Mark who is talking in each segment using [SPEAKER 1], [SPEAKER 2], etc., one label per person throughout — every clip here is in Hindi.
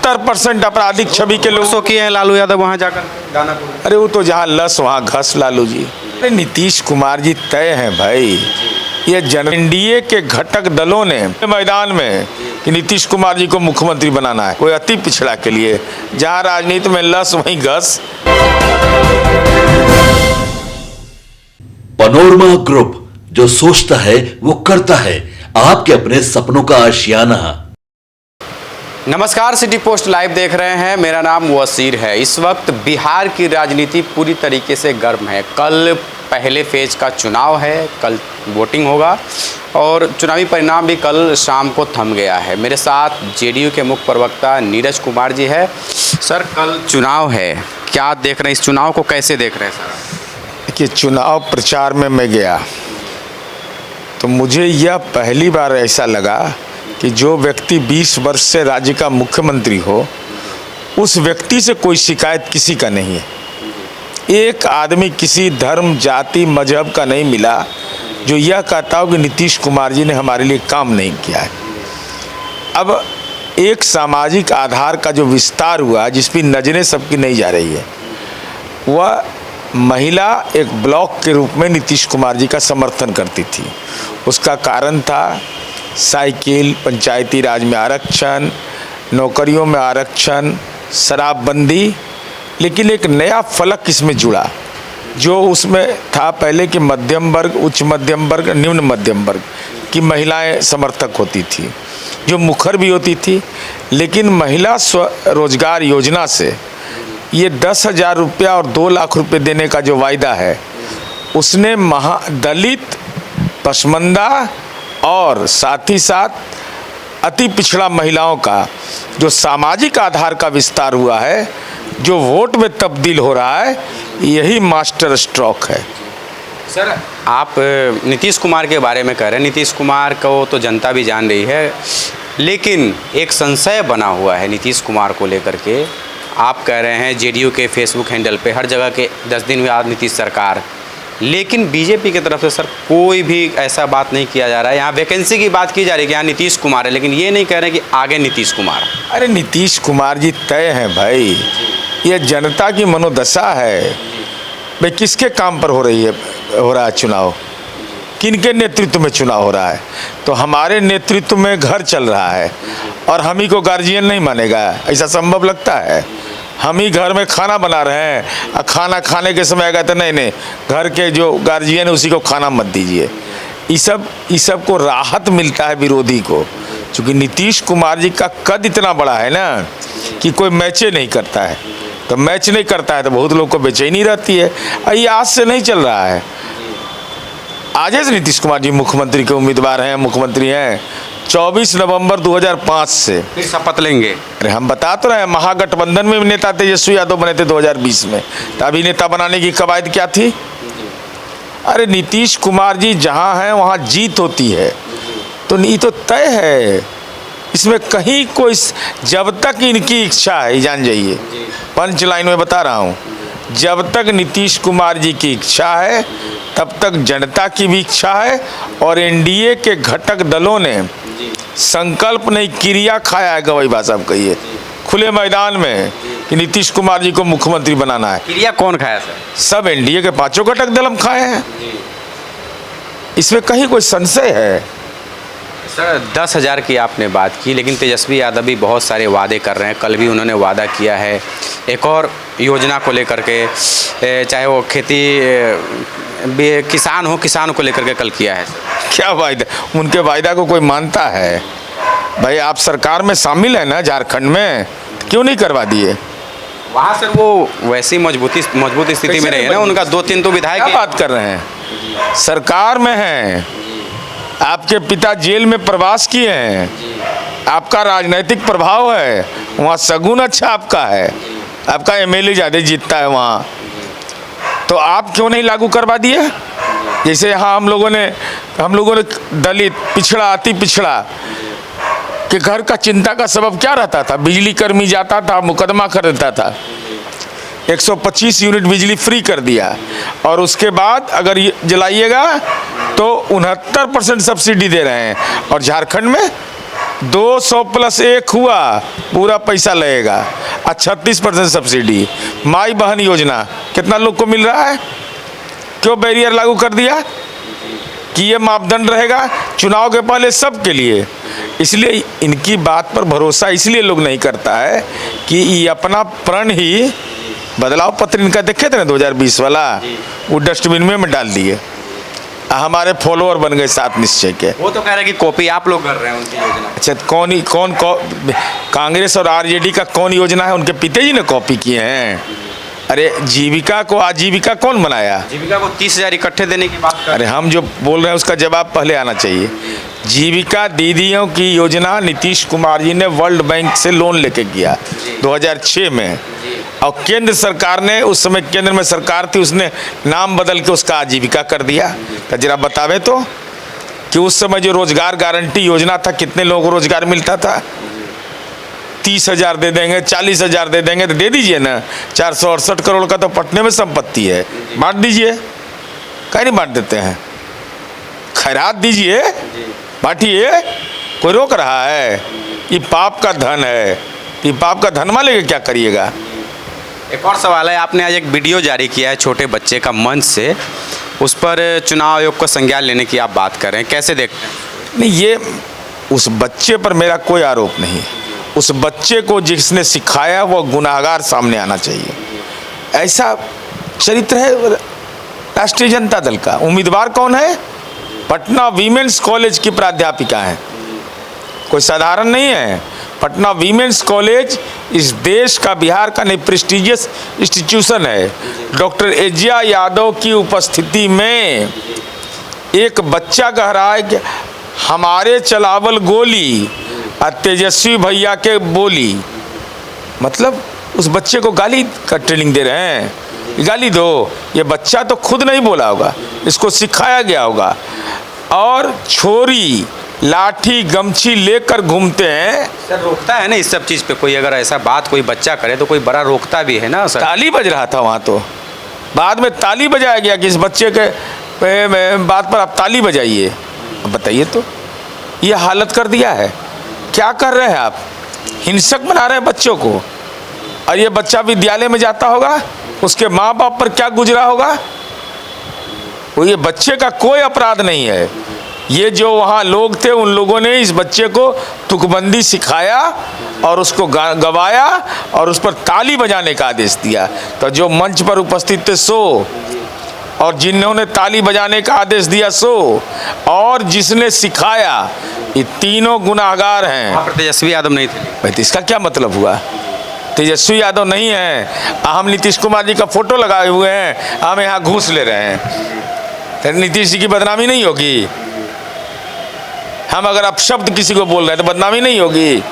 [SPEAKER 1] 69% आपराधिक छवि के लोग।
[SPEAKER 2] सो किए हैं लालू यादव वहाँ जाकर दानापुर।
[SPEAKER 1] अरे वो तो जहाँ लस वहाँ घस लालू जी। अरे नीतीश कुमार जी तय हैं भाई। ये एनडीए के घटक दलों ने मैदान में कि नीतीश कुमार जी को मुख्यमंत्री बनाना है, कोई अति पिछड़ा के लिए। जहाँ राजनीति में लस वहीं घस।
[SPEAKER 3] पनोरमा ग्रुप, जो सोचता है वो करता है। आपके अपने सपनों का आशियाना।
[SPEAKER 2] नमस्कार, सिटी पोस्ट लाइव देख रहे हैं। मेरा नाम वसीर है। इस वक्त बिहार की राजनीति पूरी तरीके से गर्म है। कल पहले फेज का चुनाव है, कल वोटिंग होगा और चुनावी परिणाम भी कल शाम को थम गया है। मेरे साथ जेडीयू के मुख्य प्रवक्ता नीरज कुमार जी है। सर, कल चुनाव है, क्या देख रहे हैं? इस चुनाव को कैसे देख रहे हैं सर?
[SPEAKER 1] कि चुनाव प्रचार में मैं गया तो मुझे यह पहली बार ऐसा लगा कि जो व्यक्ति 20 वर्ष से राज्य का मुख्यमंत्री हो, उस व्यक्ति से कोई शिकायत किसी का नहीं है। एक आदमी किसी धर्म, जाति, मजहब का नहीं मिला जो यह कहता हो कि नीतीश कुमार जी ने हमारे लिए काम नहीं किया है। अब एक सामाजिक आधार का जो विस्तार हुआ, जिस पर नजरें सबकी नहीं जा रही है, वह महिला एक ब्लॉक के रूप में नीतीश कुमार जी का समर्थन करती थी। उसका कारण था साइकिल, पंचायती राज में आरक्षण, नौकरियों में आरक्षण, शराबबंदी। लेकिन एक नया फलक इसमें जुड़ा जो उसमें था पहले कि मध्यम वर्ग, उच्च मध्यम वर्ग, निम्न मध्यम वर्ग की महिलाएं समर्थक होती थी, जो मुखर भी होती थी। लेकिन महिला स्वरोजगार योजना से ये 10,000 रुपया और 2 लाख रुपए देने का जो वायदा है, उसने दलित, पसमंदा और साथ ही साथ अति पिछड़ा महिलाओं का जो सामाजिक आधार का विस्तार हुआ है, जो वोट में तब्दील हो रहा है, यही मास्टर स्ट्रोक है।
[SPEAKER 2] सर, आप नीतीश कुमार के बारे में कह रहे हैं। नीतीश कुमार को तो जनता भी जान रही है, लेकिन एक संशय बना हुआ है नीतीश कुमार को लेकर के। आप कह रहे हैं जेडीयू के फेसबुक हैंडल पे हर जगह के 10 दिन बाद नीतीश सरकार, लेकिन बीजेपी की तरफ से सर कोई भी ऐसा बात नहीं किया जा रहा है। यहाँ वैकेंसी की बात की जा रही है कि यहाँ नीतीश कुमार है, लेकिन ये नहीं कह रहे कि आगे नीतीश कुमार।
[SPEAKER 1] अरे नीतीश कुमार जी तय हैं भाई। ये जनता की मनोदशा है भाई। किसके काम पर हो रहा है चुनाव? किनके नेतृत्व में चुनाव हो रहा है? तो हमारे नेतृत्व में घर चल रहा है और हम ही को गार्जियन नहीं मानेगा? ऐसा संभव लगता है? हम ही घर में खाना बना रहे हैं और खाना खाने के समय कहते नहीं, घर के जो गार्जियन है उसी को खाना मत दीजिए। इस सब को राहत मिलता है विरोधी को, क्योंकि नीतीश कुमार जी का कद इतना बड़ा है ना कि कोई मैचे नहीं करता है। तो मैच नहीं करता है तो बहुत लोग को बेचैनी रहती है। ये आज से नहीं चल रहा है। आज से नीतीश कुमार जी मुख्यमंत्री के उम्मीदवार हैं, मुख्यमंत्री हैं। 24 नवंबर 2005 से
[SPEAKER 2] फिर शपथ लेंगे।
[SPEAKER 1] अरे हम बता तो रहे, महागठबंधन में नेता तेजस्वी यादव बने थे 2020 में। तो अभी नेता बनाने की कवायद क्या थी? अरे नीतीश कुमार जी जहाँ हैं वहाँ जीत होती है। तो नहीं तो तय है, इसमें कहीं कोई, जब तक इनकी इच्छा है, जान जाइए, पंच लाइन में बता रहा हूँ, जब तक नीतीश कुमार जी की इच्छा है तब तक जनता की भी इच्छा है। और एनडीए के घटक दलों ने संकल्प नहीं, क्रिया खाया है। गवाई बात साहब कहिए खुले मैदान में कि नीतीश कुमार जी को मुख्यमंत्री बनाना है।
[SPEAKER 2] क्रिया कौन खाया सर?
[SPEAKER 1] सब एनडीए के 5 घटक दल हम खाए हैं। इसमें कहीं कोई संशय है?
[SPEAKER 2] सर, 10,000 की आपने बात की, लेकिन तेजस्वी यादव भी बहुत सारे वादे कर रहे हैं। कल भी उन्होंने वादा किया है एक और योजना को लेकर के, चाहे वो किसान हो, किसान को लेकर के कल किया है।
[SPEAKER 1] क्या वायदा? उनके वायदा को कोई मानता है? भाई आप सरकार में शामिल है ना झारखंड में, तो क्यों नहीं करवा दिए?
[SPEAKER 2] वहाँ सर वो वैसी मजबूत स्थिति में रहे ना, उनका 2-3 तो विधायक।
[SPEAKER 1] क्या बात कर रहे हैं? सरकार में हैं, आपके पिता जेल में प्रवास किए हैं, आपका राजनीतिक प्रभाव है, वहाँ सगुन अच्छा आपका है, आपका एमएलए ज़्यादा जीतता है वहाँ। तो आप क्यों नहीं लागू करवा दिए? जैसे यहाँ हम लोगों ने दलित, पिछड़ा, अति पिछड़ा के घर का चिंता का सबब क्या रहता था? बिजली कर्मी जाता था, मुकदमा कर देता था। 125 यूनिट बिजली फ्री कर दिया और उसके बाद अगर जलाइएगा तो 69% सब्सिडी दे रहे हैं। और झारखंड में 200+1 हुआ, पूरा पैसा लगेगा। 36% सब्सिडी। माई बहन योजना कितना लोग को मिल रहा है? क्यों बैरियर लागू कर दिया कि ये मापदंड रहेगा चुनाव के पहले सबके लिए? इसलिए इनकी बात पर भरोसा इसलिए लोग नहीं करता है कि ये अपना प्रण ही बदलाव पत्र इनका देखे थे ना 2020 वाला, वो डस्टबिन में डाल दिए। हमारे फॉलोअर बन गए 7 निश्चय के।
[SPEAKER 2] वो तो कह रहे हैं कि कॉपी आप लोग कर रहे हैं उनकी योजना।
[SPEAKER 1] अच्छा, कौन कांग्रेस और आरजेडी का कौन योजना है? उनके पिताजी ने कॉपी किए हैं। अरे जीविका को आजीविका कौन बनाया?
[SPEAKER 2] जीविका को 30,000 इकट्ठे देने की बात कर।
[SPEAKER 1] अरे हम जो बोल रहे हैं उसका जवाब पहले आना चाहिए। जीविका दीदियों की योजना नीतीश कुमार जी ने वर्ल्ड बैंक से लोन लेके किया 2006 में, और केंद्र सरकार ने, उस समय केंद्र में सरकार थी, उसने नाम बदल के उसका आजीविका कर दिया। तो जरा बतावे तो कि उस समय जो रोजगार गारंटी योजना था कितने लोगों को रोजगार मिलता था? 30,000 दे देंगे, 40,000 दे देंगे, तो दे दीजिए ना। 468 करोड़ का तो पटने में संपत्ति है, बांट दीजिए। कहीं नहीं बांट देते हैं? खैरात दीजिए, बांटिए, कोई रोक रहा है? ये पाप का धन है, ये पाप का धन मान लेके क्या करिएगा?
[SPEAKER 2] एक और सवाल है, आपने आज एक वीडियो जारी किया है छोटे बच्चे का मंच से, उस पर चुनाव आयोग का संज्ञान लेने की आप बात कर रहे हैं, कैसे देखते हैं?
[SPEAKER 1] नहीं, ये उस बच्चे पर मेरा कोई आरोप नहीं। उस बच्चे को जिसने सिखाया वो गुनाहगार सामने आना चाहिए। ऐसा चरित्र है राष्ट्रीय जनता दल का। उम्मीदवार कौन है? पटना वीमेंस कॉलेज की प्राध्यापिका है, कोई साधारण नहीं है। पटना वीमेंस कॉलेज इस देश का, बिहार का नहीं, प्रेस्टिजियस इंस्टीट्यूशन है। डॉक्टर एजिया यादव की उपस्थिति में एक बच्चा कह रहा है कि हमारे चलावल गोली और तेजस्वी भैया के बोली, मतलब उस बच्चे को गाली का ट्रेनिंग दे रहे हैं। गाली दो, ये बच्चा तो खुद नहीं बोला होगा, इसको सिखाया गया होगा। और छोरी लाठी गमछी लेकर घूमते हैं।
[SPEAKER 2] सर रोकता है ना इस सब चीज़ पे कोई? अगर ऐसा बात कोई बच्चा करे तो कोई बड़ा रोकता भी है ना सर?
[SPEAKER 1] ताली बज रहा था वहाँ, तो बाद में ताली बजाया गया कि इस बच्चे के बात पर आप ताली बजाइए। अब बताइए तो, ये हालत कर दिया है। क्या कर रहे हैं आप? हिंसक बना रहे हैं बच्चों को। और ये बच्चा विद्यालय में जाता होगा, उसके माँ बाप पर क्या गुजरा होगा? वो, ये बच्चे का कोई अपराध नहीं है। ये जो वहाँ लोग थे, उन लोगों ने इस बच्चे को तुकबंदी सिखाया और उसको गवाया और उस पर ताली बजाने का आदेश दिया। तो जो मंच पर उपस्थित थे सो, और जिन्होंने ताली बजाने का आदेश दिया सो, और जिसने सिखाया, ये तीनों गुनाहगार हैं।
[SPEAKER 2] वहाँ पर तेजस्वी यादव नहीं थे।
[SPEAKER 1] भाई तो इसका क्या मतलब हुआ? तेजस्वी यादव नहीं है, हम नीतीश कुमार जी का फोटो लगाए हुए हैं, हम यहाँ घूस ले रहे हैं, तो नीतीश जी की बदनामी नहीं होगी? हम अगर अपशब्द किसी को बोल रहे हैं तो बदनामी नहीं होगी?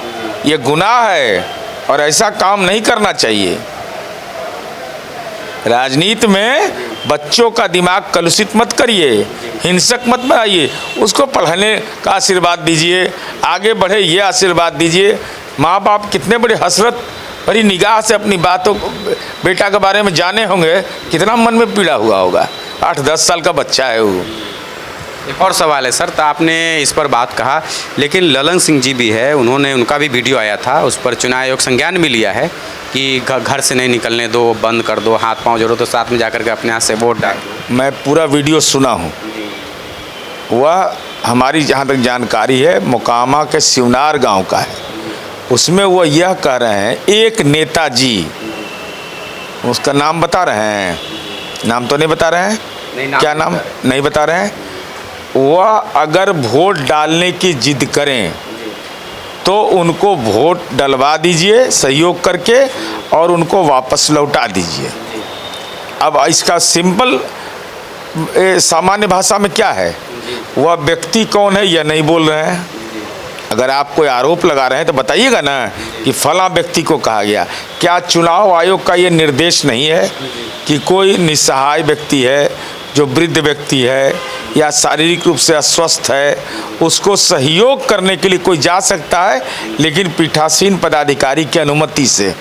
[SPEAKER 1] ये गुनाह है और ऐसा काम नहीं करना चाहिए। राजनीति में बच्चों का दिमाग कलुषित मत करिए, हिंसक मत बनाइए। उसको पढ़ने का आशीर्वाद दीजिए, आगे बढ़े ये आशीर्वाद दीजिए। माँ बाप कितने बड़े हसरत भरी निगाह से अपनी बातों को, बेटा के बारे में जाने होंगे, कितना मन में पीड़ा हुआ होगा। 8-10 साल का बच्चा है वो।
[SPEAKER 2] एक और सवाल है सर, तो आपने इस पर बात कहा, लेकिन ललन सिंह जी भी है, उनका भी वीडियो आया था, उस पर चुनाव आयोग संज्ञान भी लिया है कि घर से नहीं निकलने दो, बंद कर दो, हाथ पांव जोड़ो तो साथ में जाकर के अपने हाथ से वोट डाल दो।
[SPEAKER 1] मैं पूरा वीडियो सुना हूँ। वह हमारी जहाँ तक जानकारी है मोकामा के शिवनार गांव का है। उसमें वो यह कह रहे हैं, एक नेताजी, उसका नाम बता रहे हैं, नाम तो नहीं बता रहे हैं, क्या नाम नहीं बता रहे हैं, वह अगर वोट डालने की जिद करें तो उनको वोट डलवा दीजिए सहयोग करके और उनको वापस लौटा दीजिए। अब इसका सिंपल सामान्य भाषा में क्या है? वह व्यक्ति कौन है यह नहीं बोल रहे हैं। अगर आप कोई आरोप लगा रहे हैं तो बताइएगा ना कि फला व्यक्ति को कहा गया। क्या चुनाव आयोग का ये निर्देश नहीं है कि कोई निस्सहाय व्यक्ति है, जो वृद्ध व्यक्ति है या शारीरिक रूप से अस्वस्थ है, उसको सहयोग करने के लिए कोई जा सकता है, लेकिन पीठासीन पदाधिकारी की अनुमति से।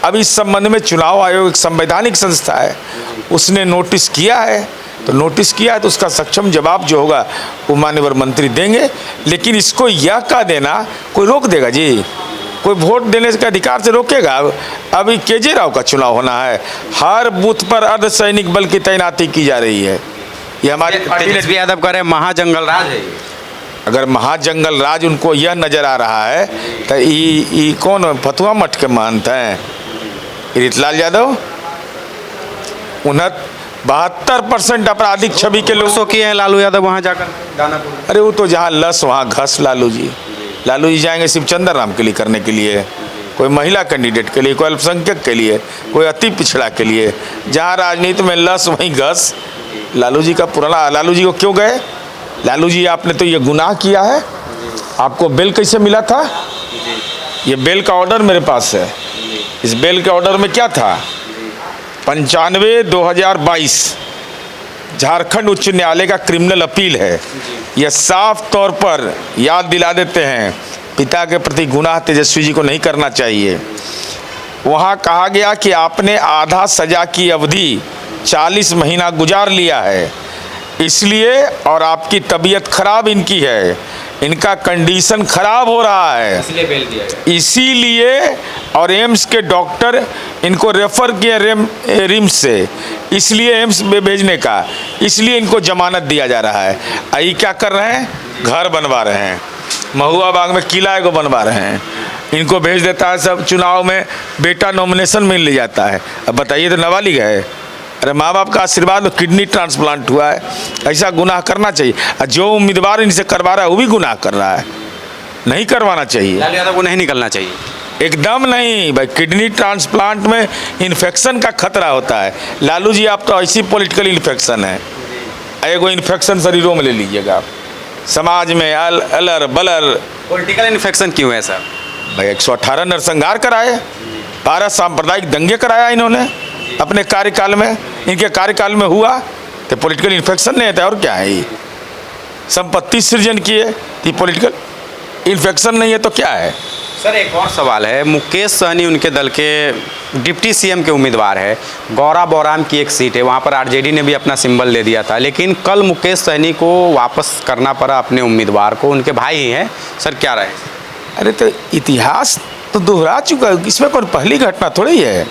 [SPEAKER 1] अब इस संबंध में चुनाव आयोग एक संवैधानिक संस्था है, उसने नोटिस किया है तो नोटिस किया है तो उसका सक्षम जवाब जो होगा वो माननीय मंत्री देंगे। लेकिन इसको यह कह देना कोई रोक देगा जी? कोई वोट देने के अधिकार से रोकेगा? अभी केजे राव का चुनाव होना है, हर बूथ पर अर्धसैनिक बल की तैनाती की जा रही है। ये हमारी
[SPEAKER 2] तेजस्वी यादव कह रहे हैं महाजंगल राज है।
[SPEAKER 1] अगर महाजंगल राज उनको यह नजर आ रहा है तो ई कौन फतुआ मठ के महंत हैं? रीतलाल यादव 72% आपराधिक छवि के लोगों
[SPEAKER 2] किए हैं लालू यादव वहाँ जाकर दानापुर।
[SPEAKER 1] अरे वो तो जहाँ लस वहाँ घस। लालू जी जाएंगे शिवचंद्र राम के लिए करने के लिए, कोई महिला कैंडिडेट के लिए, कोई अल्पसंख्यक के लिए, कोई अति पिछड़ा के लिए। जहाँ राजनीति में लस वहीं घस। लालू जी का पुराना, लालू जी को क्यों गए? लालू जी आपने तो ये गुनाह किया है, आपको बेल कैसे मिला था? ये बेल का ऑर्डर मेरे पास है। इस बेल के ऑर्डर में क्या था? 95/2022 झारखंड उच्च न्यायालय का क्रिमिनल अपील है। यह साफ तौर पर याद दिला देते हैं पिता के प्रति गुनाह तेजस्वी जी को नहीं करना चाहिए। वहाँ कहा गया कि आपने आधा सजा की अवधि 40 महीना गुजार लिया है, इसलिए और आपकी तबीयत खराब इनकी है, इनका कंडीशन खराब हो रहा है,
[SPEAKER 2] इसलिए बेल दिया गया।
[SPEAKER 1] इसीलिए और एम्स के डॉक्टर इनको रेफर किए रिम्स से, इसलिए एम्स में भेजने का, इसलिए इनको जमानत दिया जा रहा है। आई क्या कर रहे हैं? घर बनवा रहे हैं, महुआ बाग में किला को बनवा रहे हैं। इनको भेज देता है सब, चुनाव में बेटा नॉमिनेशन में ले जाता है। अब बताइए तो नाबालिग है। अरे माँ बाप का आशीर्वाद, किडनी ट्रांसप्लांट हुआ है, ऐसा गुनाह करना चाहिए? जो उम्मीदवार इनसे करवा रहा है वो भी गुनाह कर रहा है, नहीं करवाना चाहिए।
[SPEAKER 2] लालू यादव को नहीं निकलना चाहिए,
[SPEAKER 1] एकदम नहीं भाई। किडनी ट्रांसप्लांट में इन्फेक्शन का खतरा होता है। लालू जी आप तो ऐसी पॉलिटिकल इन्फेक्शन है, एगो इन्फेक्शन शरीरों में ले लीजिएगा आप, समाज में अलर बलर।
[SPEAKER 2] पॉलिटिकल इन्फेक्शन क्यों है सर?
[SPEAKER 1] भाई 118 नरसंहार कराए, 12 सांप्रदायिक दंगे कराया इन्होंने अपने कार्यकाल में, इनके कार्यकाल में हुआ तो पॉलिटिकल इन्फेक्शन नहीं था और क्या है? ये संपत्ति सृजन किए, ये पॉलिटिकल इन्फेक्शन नहीं है तो क्या है?
[SPEAKER 2] सर एक और सवाल है, मुकेश सहनी उनके दल के डिप्टी सीएम के उम्मीदवार है, गौरा बौराम की एक सीट है, वहाँ पर आरजेडी ने भी अपना सिंबल दे दिया था, लेकिन कल मुकेश सहनी को वापस करना पड़ा अपने उम्मीदवार को, उनके भाई ही हैं। सर क्या राय?
[SPEAKER 1] अरे तो इतिहास तो दोहरा चुका है, इसमें कोई पहली घटना थोड़ी है।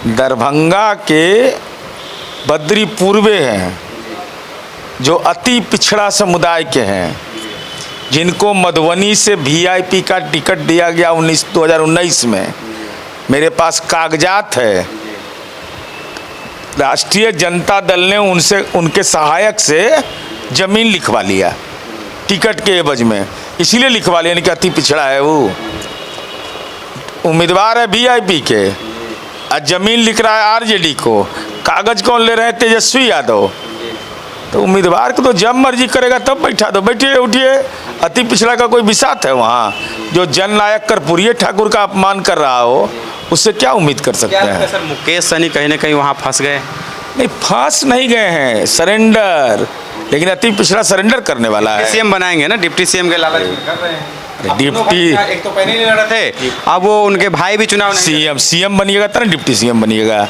[SPEAKER 1] दरभंगा के बद्री पूर्वे हैं जो अति पिछड़ा समुदाय के हैं, जिनको मधुबनी से वीआईपी का टिकट दिया गया 2019 में। मेरे पास कागजात है, राष्ट्रीय जनता दल ने उनसे, उनके सहायक से जमीन लिखवा लिया टिकट के एवज में, इसीलिए लिखवा लिया नहीं कि अति पिछड़ा है। वो उम्मीदवार है वीआईपी के और जमीन लिख रहा है आरजेडी को, कागज कौन ले रहे हैं? तेजस्वी यादव। तो उम्मीदवार को तो जब मर्जी करेगा तब बैठा दो, बैठिए उठिए। अति पिछड़ा का कोई विसात है वहाँ? जो जननायक कर्पूरी ठाकुर का अपमान कर रहा हो, उससे क्या उम्मीद कर सकते हैं?
[SPEAKER 2] सर मुकेश सहनी कहीं ना कहीं वहाँ फंस गए?
[SPEAKER 1] नहीं, फंस नहीं गए हैं, सरेंडर। लेकिन अति पिछड़ा सरेंडर करने वाला है।
[SPEAKER 2] सीएम बनाएंगे ना, डिप्टी सीएम के लालच में कर रहे हैं।
[SPEAKER 1] डिप्टी
[SPEAKER 2] एक तो पहले नहीं लड़ रहे थे, अब वो उनके भाई भी चुनाव
[SPEAKER 1] सीएम बनिएगा तो ना डिप्टी सीएम बनिएगा।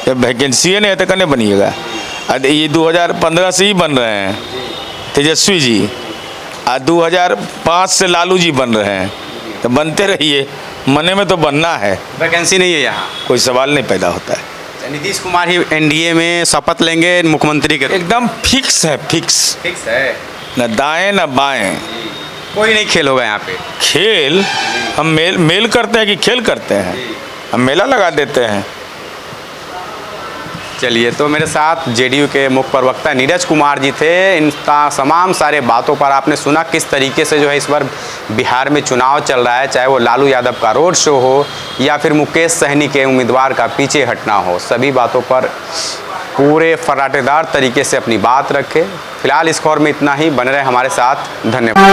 [SPEAKER 1] वैकेंसी है नहीं तो कने बनिएगा। ये 2015 से ही बन रहे हैं तेजस्वी जी, और 2005 से लालू जी बन रहे हैं, तो बनते रहिए, मने में तो बनना है।
[SPEAKER 2] वैकेंसी नहीं है यहाँ,
[SPEAKER 1] कोई सवाल नहीं पैदा होता है।
[SPEAKER 2] नीतीश कुमार ही एनडीए में शपथ लेंगे मुख्यमंत्री के?
[SPEAKER 1] एकदम फिक्स है, फिक्स
[SPEAKER 2] है,
[SPEAKER 1] न दाएं न बाएं,
[SPEAKER 2] कोई नहीं खेल होगा यहाँ पे।
[SPEAKER 1] खेल हम मेल करते हैं कि खेल करते हैं? हम मेला लगा देते हैं।
[SPEAKER 2] चलिए, तो मेरे साथ जेडीयू के मुख्य प्रवक्ता नीरज कुमार जी थे। इन तमाम सारे बातों पर आपने सुना किस तरीके से जो है इस बार बिहार में चुनाव चल रहा है, चाहे वो लालू यादव का रोड शो हो या फिर मुकेश सहनी के उम्मीदवार का पीछे हटना हो, सभी बातों पर पूरे फराटेदार तरीके से अपनी बात रखे। फिलहाल इस खबर में इतना ही, बने रहे हमारे साथ, धन्यवाद।